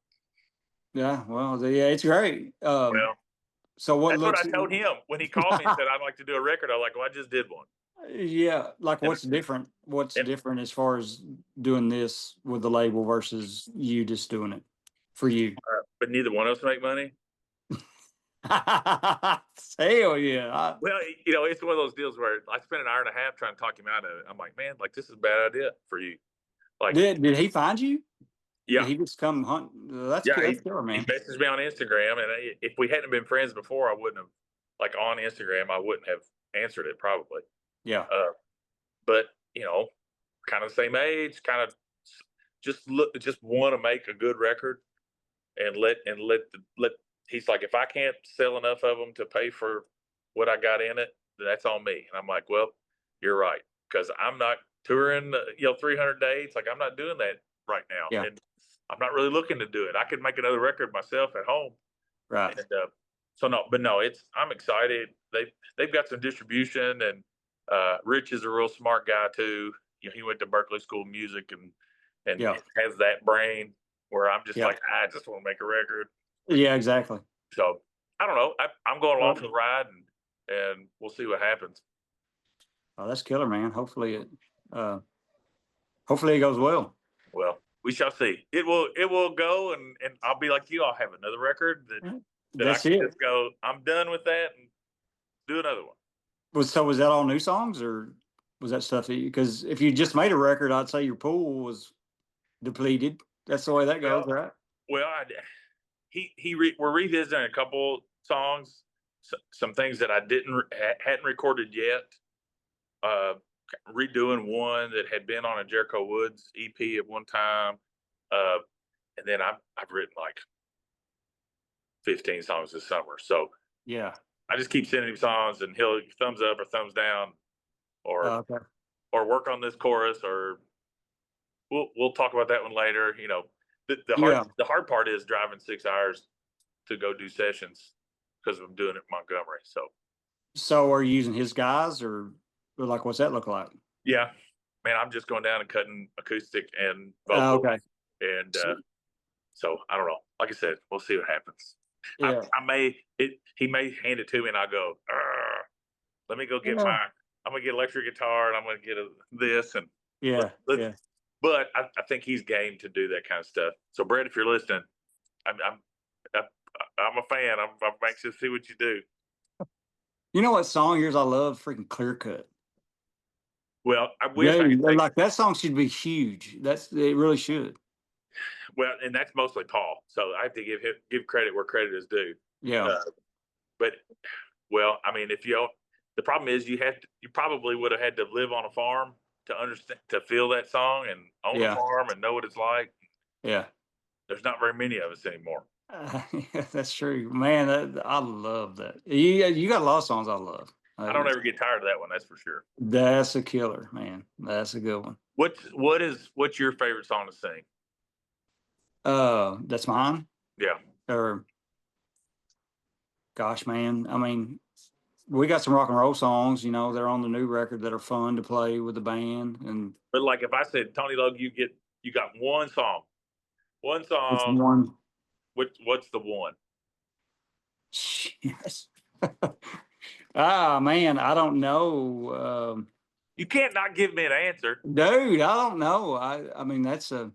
Yeah, well, yeah, it's great. Well, So what that's what looks I told him when he called me and said I'd like to do a record. I was like, well, I just did one. Yeah, like And, what's different? What's and different as far as doing this with the label versus you just doing it for you? but neither one of us make money. Hell yeah. Well, it's one of those deals where I spent an hour and a half trying to talk him out of it. I'm like, man, like this is a bad idea for you. Like, Did he find you? yeah, Did he just come hunt? That's yeah. that's killer, He man. messaged me on Instagram, and if we hadn't been friends before, I wouldn't have, like on Instagram, I wouldn't have answered it probably. Yeah. But kind of the same age, kind of just want to make a good record and let. He's like, if I can't sell enough of them to pay for what I got in it, then that's on me. And I'm like, well, you're right, because I'm not touring, 300 days. Like I'm not doing that right now, Yeah. and I'm not really looking to do it. I could make another record myself at home, Right. and so no, but no, I'm excited. They've got some distribution, and Rich is a real smart guy too. He went to Berkeley School of Music and Yeah. has that brain where I'm just Yeah. like, I just want to make a record. Yeah, exactly. So I don't know. I'm going along Well, for the ride, and we'll see what happens. oh, that's killer, man. Hopefully it goes well. Well, we shall see. It will go, and I'll be like you. I'll have another record that That's I can it. just go. I'm done with that, and do another one. Was that all new songs, or was that stuff that because if you just made a record, I'd say your pool was depleted. That's the way that goes, right? Well, we're revisiting a couple songs, some things that I hadn't recorded yet. Redoing one that had been on a Jericho Woods EP at one time, and then I've written like 15 songs this summer. So Yeah. I just keep sending him songs, and he'll thumbs up or thumbs down, or Okay. or work on this chorus, or we'll talk about that one later. The Yeah. hard part is driving 6 hours to go do sessions because I'm doing it in Montgomery. So are you using his guys, or like what's that look like? Yeah, man, I'm just going down and cutting acoustic and vocal. Okay. And so I don't know. Like I said, we'll see what happens. Yeah. He may hand it to me, and I go, let me go get Yeah. I'm gonna get electric guitar, and I'm gonna get this, and Yeah. let's, Yeah. but I think he's game to do that kind of stuff. So Brett, if you're listening, I'm a fan. I'm anxious to see what you do. You know what song yours I love? Freaking Clear Cut. Well, I wish Yeah, I could like that song should be huge. It really should. well, and that's mostly Paul. So I have to give credit where credit is due. Yeah. But well, I mean, the problem is you probably would have had to live on a farm to understand, to feel that song, and own a farm and know what it's like. Yeah. There's not very many of us anymore. Yeah, that's true, man. I love that. You got a lot of songs I love. I don't ever get tired of that one. That's for sure. That's a killer, man. That's a good one. What's your favorite song to sing? That's mine. Yeah. Or, gosh, man. I mean, we got some rock and roll songs, they're on the new record that are fun to play with the band. And But like if I said, Tony Logue, you got one it's song. one. What's the one? Yes. Man, I don't know. You can't not give me an answer. Dude, I don't know. I mean, that's That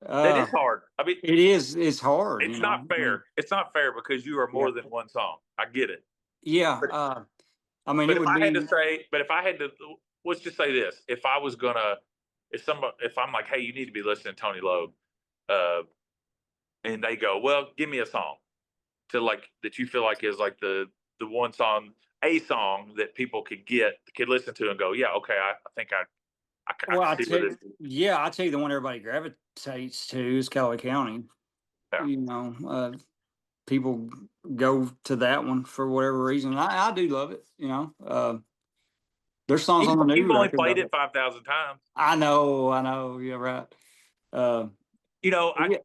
is hard. I mean, it is. It's hard. it's not fair. It's not fair because you are Yeah. more than one song. I get it. Yeah. But, I mean, but it if would I had to be. say, but if I had to, let's just say this: if I was gonna, if I'm like, hey, you need to be listening to Tony Logue, uh, and they go, well, give me a song to like that you feel like is like the one song, a song that people could listen to and go, yeah, okay, I think I Well, can see where this is. I tell you, the one everybody gravitates to is Callaway County. Yeah. People go to that one for whatever reason. I do love it. There's songs on the new You've only record. played it 5,000 times. I know. Yeah, right. I Yeah.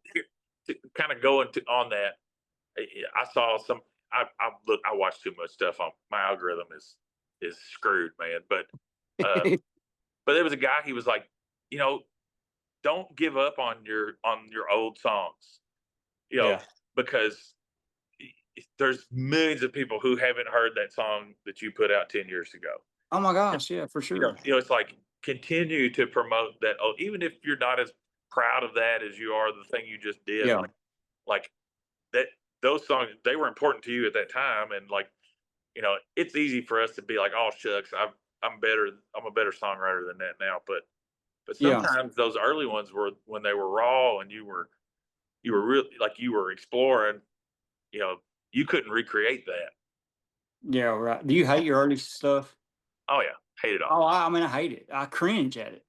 kind of going on that. I saw some. I watch too much stuff on my algorithm is screwed, man. But there was a guy. He was like, you know, don't give up on your old songs, Yeah. because there's millions of people who haven't heard that song that you put out 10 years ago. Oh my gosh, yeah, for sure. It's like continue to promote that. Oh, even if you're not as proud of that as you are the thing you just did, Yeah. like that, those songs, they were important to you at that time. And like, it's easy for us to be like, oh shucks, I'm a better songwriter than that now. But Yeah. sometimes those early ones were when they were raw and you were really like you were exploring, you know, you couldn't recreate that. Yeah, right. Do you hate your early stuff? Oh yeah, hate it all. Oh, I mean, I hate it. I cringe at it,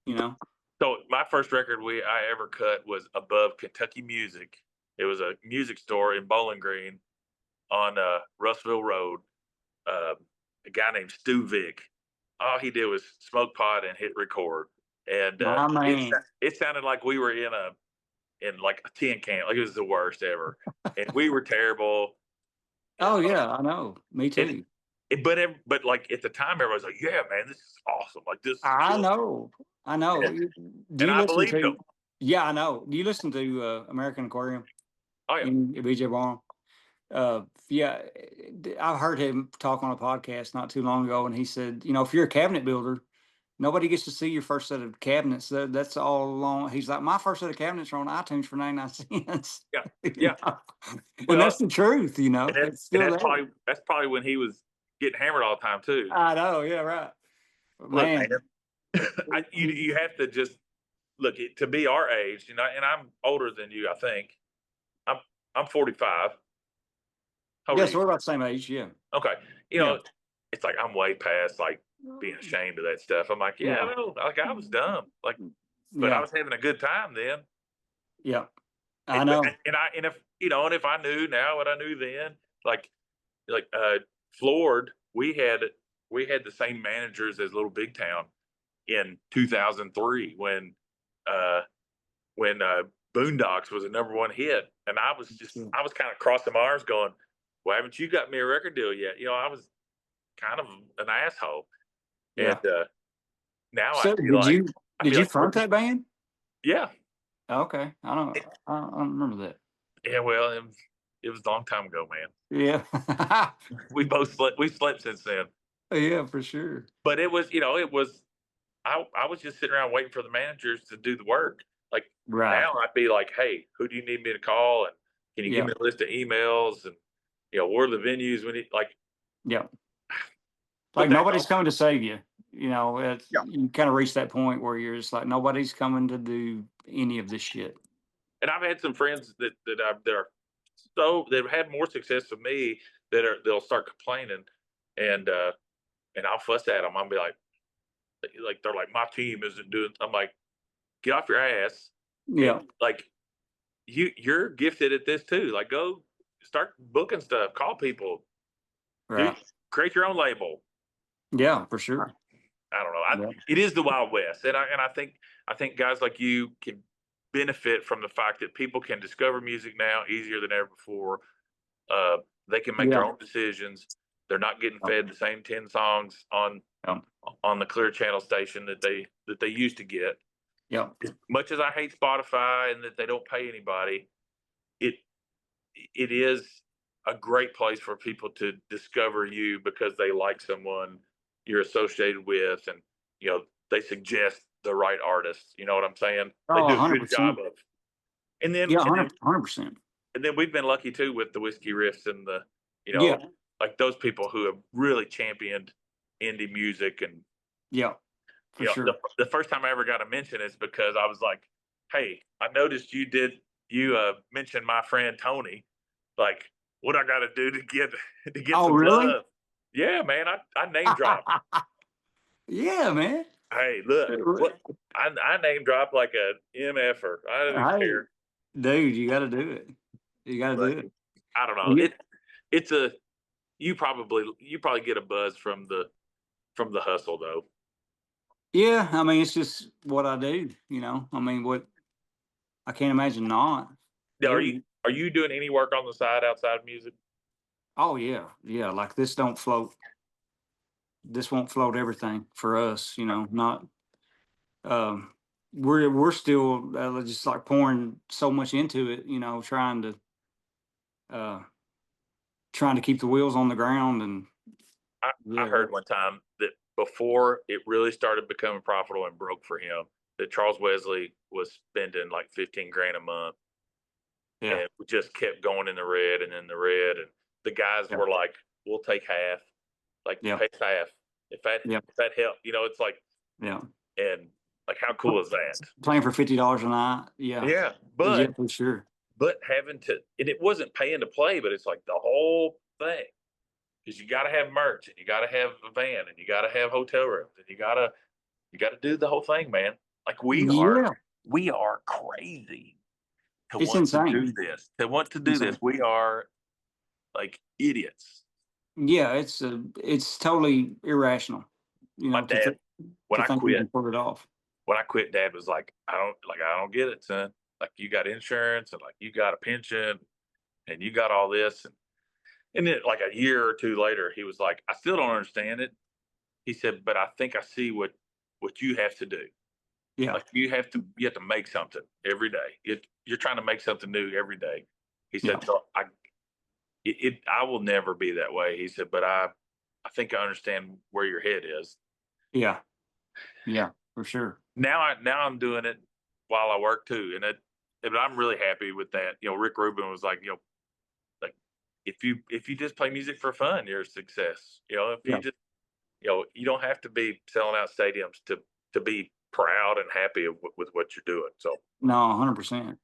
you know? So my first record I ever cut was Above Kentucky Music. It was a music store in Bowling Green on Russellville Road. Uh, a guy named Stu Vick. All he did was smoke pot and hit record, and My man. it sounded like we were in like a tin can, like it was the worst ever, and we were terrible. Oh, yeah, I know. Me And too. but like at the time, everybody's like, "Yeah, man, this is awesome! Like this is I cool." know. I know. And, Do you I listen believed them. to Yeah, I know. Do you listen to American Aquarium Oh yeah, in BJ Barnum? Yeah, I've heard him talk on a podcast not too long ago, and he said, if you're a cabinet builder, nobody gets to see your first set of cabinets. That's all along. He's like, my first set of cabinets are on iTunes for 99 cents. yeah, You yeah. know? And Well, that's the truth. It's and still there. that's probably when he was getting hammered all the time too. I know. Yeah, right. Look, Man. man, you have to just look to be our age, and I'm older than you. I think I'm I'm 45. How old are Yes, you? we're about the same age. Yeah. Okay, you Yeah. know, it's like I'm way past like being ashamed of that stuff. I'm like, yeah, Yeah. no, like I was dumb, like, but I Yeah. was having a good time then. Yeah. I And but know. and if I knew now what I knew then, like Floored, we had the same managers as Little Big Town in 2003 uh when Boondocks was a number one hit, and I was kind of crossing my arms, going, "Well, haven't you got me a record deal yet?" I was kind of an asshole, and Yeah. now So I did feel you like front that band? yeah, Okay. I don't remember that. yeah. Well, it was a long time ago, man. Yeah. We slept since then, Yeah, for sure. but I was just sitting around waiting for the managers to do the work. Like Right. now, I'd be like, "Hey, who do you need me to call? And can you give Yeah. me a list of emails? And where are the venues we need?" Like, Yeah. but Like that's nobody's all. coming to save you. Yeah. You kind of reach that point where you're just like nobody's coming to do any of this shit. And I've had some friends that are that have had more success than me they'll start complaining, and and I'll fuss at them. I'll be like they're like, my team isn't doing. I'm like, get off your ass, and Yeah. like you're gifted at this too. Like go start booking stuff, call people, do Right. create your own label. Yeah, for sure. I don't know. Yeah. It is the Wild West, and I think guys like you can benefit from the fact that people can discover music now easier than ever before. Uh, They can make their own decisions. They're not getting fed the same 10 songs on the Clear Channel station that they used to get. Yeah. As much as I hate Spotify and that they don't pay anybody, it is a great place for people to discover you because they like someone you're associated with, and they suggest the right artists. You know what I'm saying? They Oh, do a good job 100%. of. And then, Yeah, and then 100%. and then we've been lucky too with the Whiskey Riffs and the, Yeah. like those people who have really championed indie music. And Yeah, for sure. the first time I ever got a mention is because I was like, "Hey, I noticed you mentioned my friend Tony. Like, what I got to do to get Oh, some really? love?" Yeah, man, I name drop. Yeah, man. Hey, look, what I name drop like a MFer. I don't even Hey, care. dude, you got to do it. You got to But do it. I don't know. Yeah. It's a you probably get a buzz from the hustle though. Yeah, I mean, it's just what I do, I mean, what I can't imagine not Now, doing it. are you doing any work on the side outside of music? Oh yeah, yeah. Like this don't float. This won't float everything for us, not um we're still just like pouring so much into it, uh trying to keep the wheels on the ground. And I yeah, heard one time that before it really started becoming profitable and broke for him, that Charles Wesley was spending like 15 grand a month, yeah, and we just kept going in the red and in the red. And the guys yeah, were like, "We'll take half, like yeah, pay half yeah, if that help." It's like, yeah. and like, how cool is that? Playing for $50 a night. Yeah, Yeah, yeah, but for sure. having to, and it wasn't paying to play, but it's like the whole thing. Because you got to have merch, and you got to have a van, and you got to have hotel rooms, and you got to do the whole thing, man. Like Yeah, we are crazy to it's want to insane. do this. To want to do this, Insane. we are like idiots. Yeah, it's totally irrational, My to dad, when to I think we quit, can pull it off. Dad was like, I don't get it, son. Like, you got insurance, and like you got a pension, and you got all this, and then like a year or two later, he was like, I still don't understand it. He said, but I think I see what you have to do. Yeah, Like, you have to make something every day. You're trying to make something new every day. He yeah, said, so I will never be that way. He said, but I think I understand where your head is. yeah, yeah, for sure. Now I'm doing it while I work too, and I'm really happy with that. Rick Rubin was like, like, if you just play music for fun, you're a success. If you Yeah, just, you don't have to be selling out stadiums to be proud and happy with what you're doing. So, no, 100%,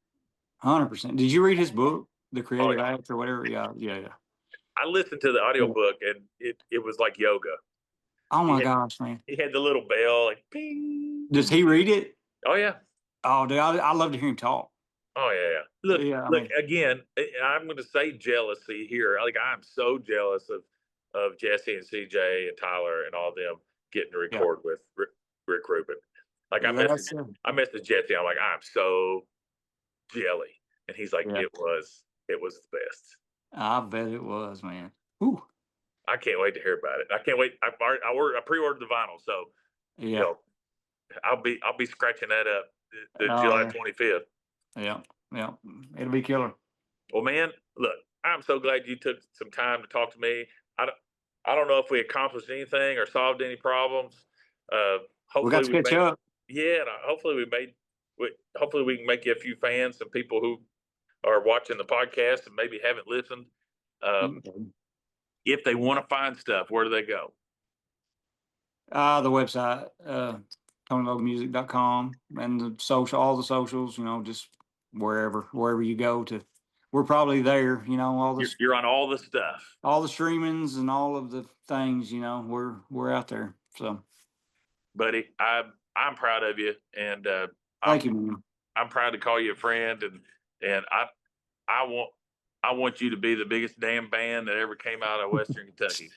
100%. Did you read his book, The oh Creative yeah, Act or whatever? Yeah, yeah, yeah. I listened to the Yeah. audiobook, and it was like yoga. Oh He my had gosh, man. he had the little bell like Does ping. he read it? Oh yeah. Oh, dude, I love to hear him talk. Oh yeah. Yeah, I Look mean, again. I'm going to say jealousy here. Like, I'm so jealous of Jesse and CJ and Tyler and all them getting to yeah. record with Rick Rubin. Like, That's I messaged Jesse. I'm like, I'm so jelly, and he's like, yeah. it was the best. I bet it was, man. Ooh, I can't wait to hear about it. I can't wait. I pre-ordered the vinyl, so you yeah. know I'll be scratching that up the Oh July yeah. 25th. Yeah, yeah. It'll be killer. Well, man, look, I'm so glad you took some time to talk to me. I don't, I don't know if we accomplished anything or solved any problems. Uh, We got hopefully to we catch made, up. yeah, and hopefully we can make you a few fans, some people who are watching the podcast and maybe haven't listened. Um, Okay. if they want to find stuff, where do they go? The website, TonyLogueMusic.com, and all the socials, just wherever you go to, we're probably there, You're on all the stuff, all the streamings and all of the things, we're out there. So buddy. I'm proud of you, and thank I'm you, man. I'm proud to call you a friend, and I want I want you to be the biggest damn band that ever came out of Western Kentucky.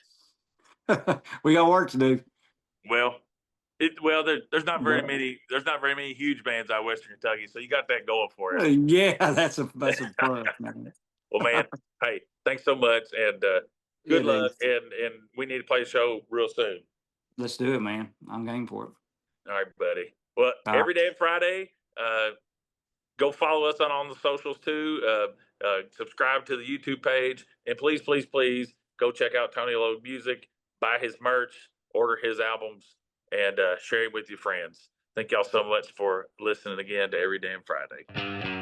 We got work to do. Well, there's not very many huge bands out of Western Kentucky, so you got that going for you. Yeah, that's a plus, man. Well, man, hey, Thanks so much, and Yeah, good dude. luck. And we need to play a show real soon. Let's do it, man. I'm game for it. All right, buddy. Well, All right. every day Friday, go follow us on the socials too. Subscribe to the YouTube page, and please, please, please go check out Tony Logue Music, buy his merch, order his albums, and share it with your friends. Thank y'all so much for listening again to Every Damn Friday.